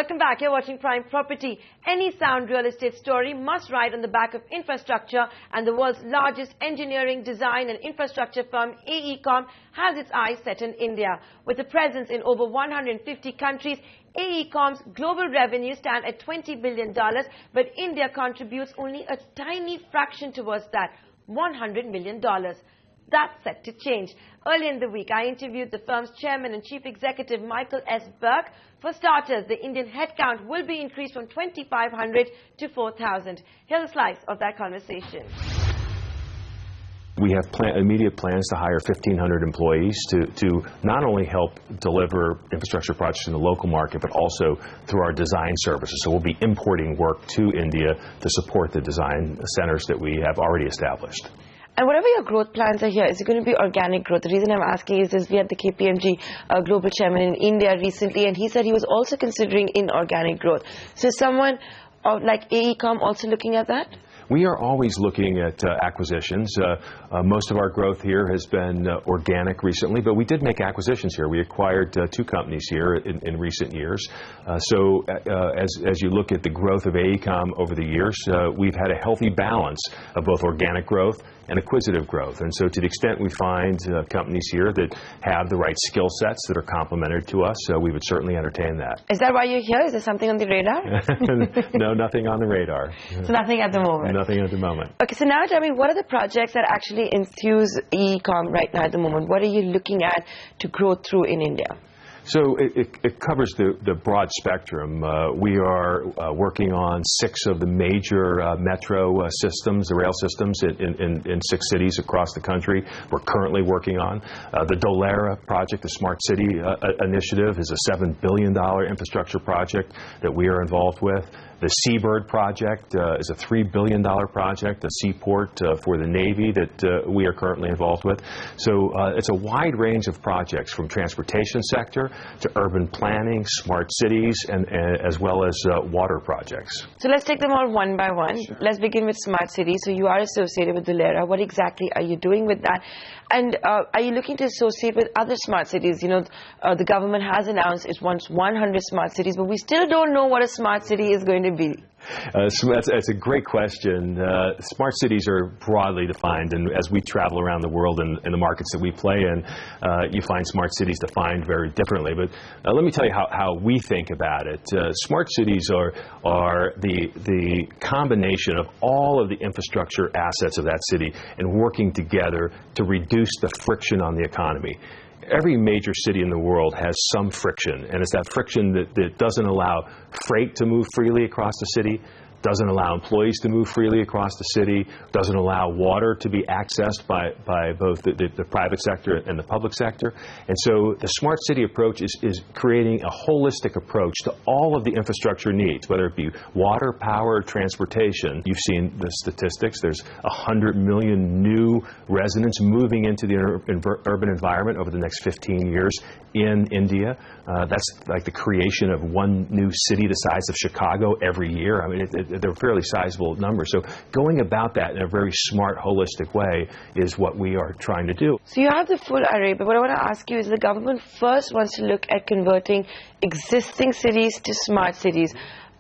Welcome back. You're watching Prime Property. Any sound real estate story must ride on the back of infrastructure, and the world's largest engineering, design and infrastructure firm, AECOM, has its eyes set in India. With a presence in over 150 countries, AECOM's global revenue stands at $20 billion, but India contributes only a tiny fraction towards that, $100 million. That's set to change. Earlier in the week, I interviewed the firm's chairman and chief executive, Michael S. Burke. For starters, the Indian headcount will be increased from 2,500 to 4,000. Here's a slice of that conversation. We have immediate plans to hire 1,500 employees to not only help deliver infrastructure projects in the local market, but also through our design services. So we'll be importing work to India to support the design centers that we have already established. And whatever your growth plans are here, is it going to be organic growth? The reason I'm asking is we had the KPMG global chairman in India recently, and he said he was also considering inorganic growth. So is someone like AECOM also looking at that? We are always looking at acquisitions. Most of our growth here has been organic recently, but we did make acquisitions here. We acquired 2 companies here in recent years. So as you look at the growth of AECOM over the years, we've had a healthy balance of both organic growth and acquisitive growth. And so to the extent we find companies here that have the right skill sets that are complementary to us, we would certainly entertain that. Is that why you're here? Is there something on the radar? No, nothing on the radar. So nothing at the moment? Nothing at the moment. Okay, so now tell me, what are the projects that actually enthuse AECOM right now at the moment? What are you looking at to grow through in India? So it covers the broad spectrum. We are working on 6 of the major metro systems, the rail systems in 6 cities across the country. We're currently working on the Dholera project, the Smart City initiative, is a $7 billion infrastructure project that we are involved with. The Seabird project is a $3 billion project, a seaport for the Navy that we are currently involved with. So it's a wide range of projects, from transportation sector to urban planning, smart cities, and as well as water projects. So let's take them all one by one. Sure. Let's begin with smart cities. So you are associated with Dholera. What exactly are you doing with that? And are you looking to associate with other smart cities? You know, the government has announced it wants 100 smart cities, but we still don't know what a smart city is going to be. So that's a great question. Smart cities are broadly defined, and as we travel around the world in the markets that we play in, you find smart cities defined very differently. But let me tell you how we think about it. Smart cities are the combination of all of the infrastructure assets of that city and working together to reduce the friction on the economy. Every major city in the world has some friction, and it's that friction that doesn't allow freight to move freely across the city, doesn't allow employees to move freely across the city, doesn't allow water to be accessed by both the private sector and the public sector. And so the smart city approach is creating a holistic approach to all of the infrastructure needs, whether it be water, power, transportation. You've seen the statistics. There's 100 million new residents moving into the urban environment over the next 15 years in India. That's like the creation of one new city the size of Chicago every year. I mean, they're fairly sizable numbers. So going about that in a very smart, holistic way is what we are trying to do. So you have the full array, but what I want to ask you is the government first wants to look at converting existing cities to smart cities.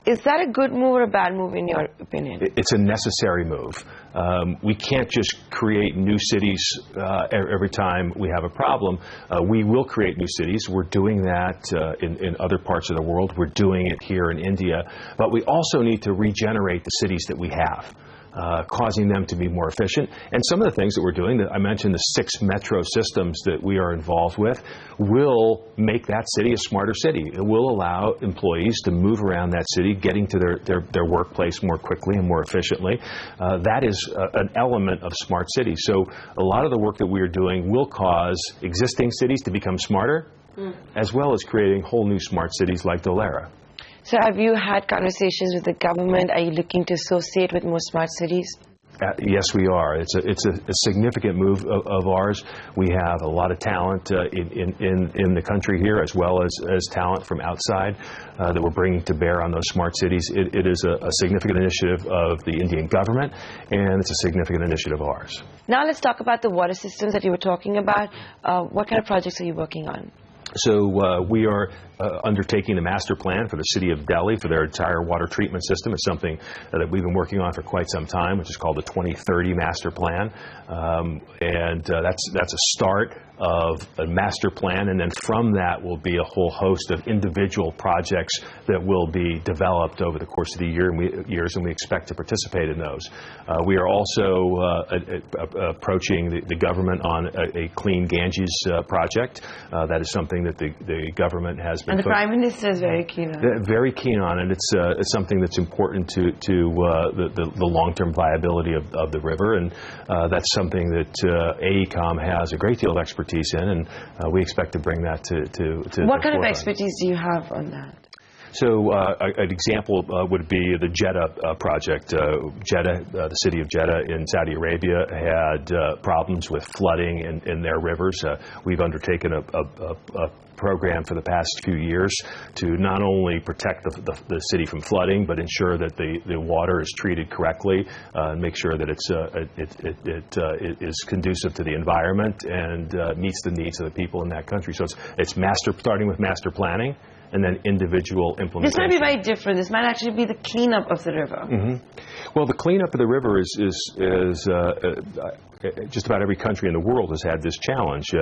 Is that a good move or a bad move in your opinion? It's a necessary move. We can't just create new cities every time we have a problem. We will create new cities. We're doing that in other parts of the world. We're doing it here in India. But we also need to regenerate the cities that we have, causing them to be more efficient. And some of the things that we're doing, that I mentioned, the 6 metro systems that we are involved with, will make that city a smarter city. It will allow employees to move around that city, getting to their workplace more quickly and more efficiently. That is an element of smart cities. So a lot of the work that we are doing will cause existing cities to become smarter, as well as creating whole new smart cities like Dholera. So have you had conversations with the government? Are you looking to associate with more smart cities? Yes, we are. It's a significant move of ours. We have a lot of talent in the country here, as well as talent from outside that we're bringing to bear on those smart cities. It is a significant initiative of the Indian government, and it's a significant initiative of ours. Now let's talk about the water systems that you were talking about. What kind of projects are you working on? So we are undertaking the master plan for the city of Delhi for their entire water treatment system. It's something that we've been working on for quite some time, which is called the 2030 master plan. That's a start of a master plan, and then from that will be a whole host of individual projects that will be developed over the course of the years, and we expect to participate in those. We are also approaching the government on a Clean Ganges project. That is something that the government has been... And the Prime Minister is very keen on it. Very keen on it. It's something that's important to the long-term viability of the river, and that's something that AECOM has a great deal of expertise in, and we expect to bring that to What kind of expertise do you have on that? So an example would be the Jeddah project. Jeddah, the city of Jeddah in Saudi Arabia, had problems with flooding in their rivers. We've undertaken a program for the past few years to not only protect the city from flooding, but ensure that the water is treated correctly, and make sure that it is conducive to the environment and meets the needs of the people in that country. So it's starting with master planning, and then individual implementation. This might be very different. This might actually be the cleanup of the river. Mm-hmm. Well, the cleanup of the river is just about every country in the world has had this challenge.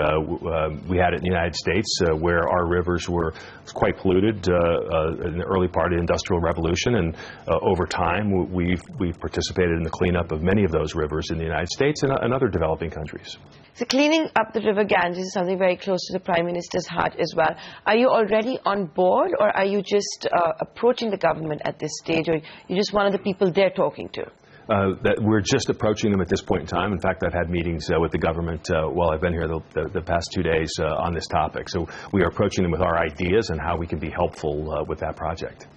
We had it in the United States where our rivers were quite polluted in the early part of the Industrial Revolution, and over time we've participated in the cleanup of many of those rivers in the United States and other developing countries. So cleaning up the river Ganges is something very close to the Prime Minister's heart as well. Are you already on board, or are you just approaching the government at this stage, or you're just one of the people they're talking to? That we're just approaching them at this point in time. In fact, I've had meetings with the government while I've been here the past 2 days on this topic. So we are approaching them with our ideas and how we can be helpful with that project.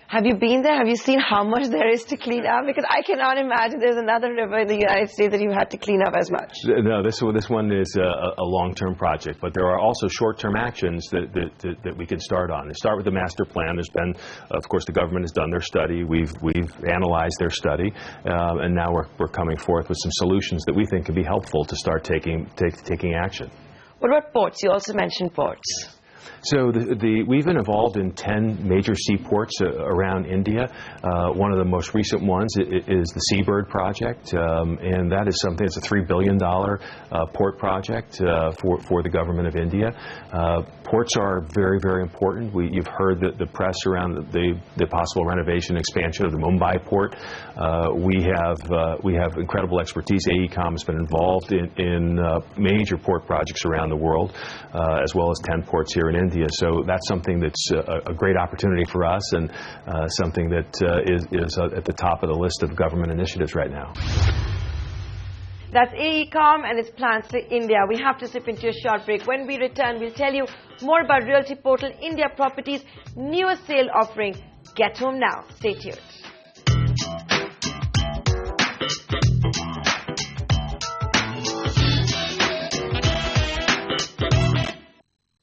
Have you been there? Have you seen how much there is to clean up? Because I cannot imagine there's another river in the United States that you had to clean up as much. No, this one is a long-term project, but there are also short-term actions that we can start on. They start with the master plan. There's been, of course, the government has done their study. We've analyzed their study, and now we're coming forth with some solutions that we think can be helpful to start taking action. What about ports? You also mentioned ports. So we've been involved in 10 major seaports around India. One of the most recent ones is the Seabird project, and that is something. It's a $3 billion port project for the government of India. Ports are very, very important. You've heard the press around the possible renovation and expansion of the Mumbai port. We have incredible expertise. AECOM has been involved in major port projects around the world, as well as 10 ports here in India. So that's something that's a great opportunity for us, and something that is at the top of the list of government initiatives right now. That's AECOM and its plans to India. We have to slip into a short break. When we return, we'll tell you more about realty portal India Properties' newest sale offering. Get home now. Stay tuned.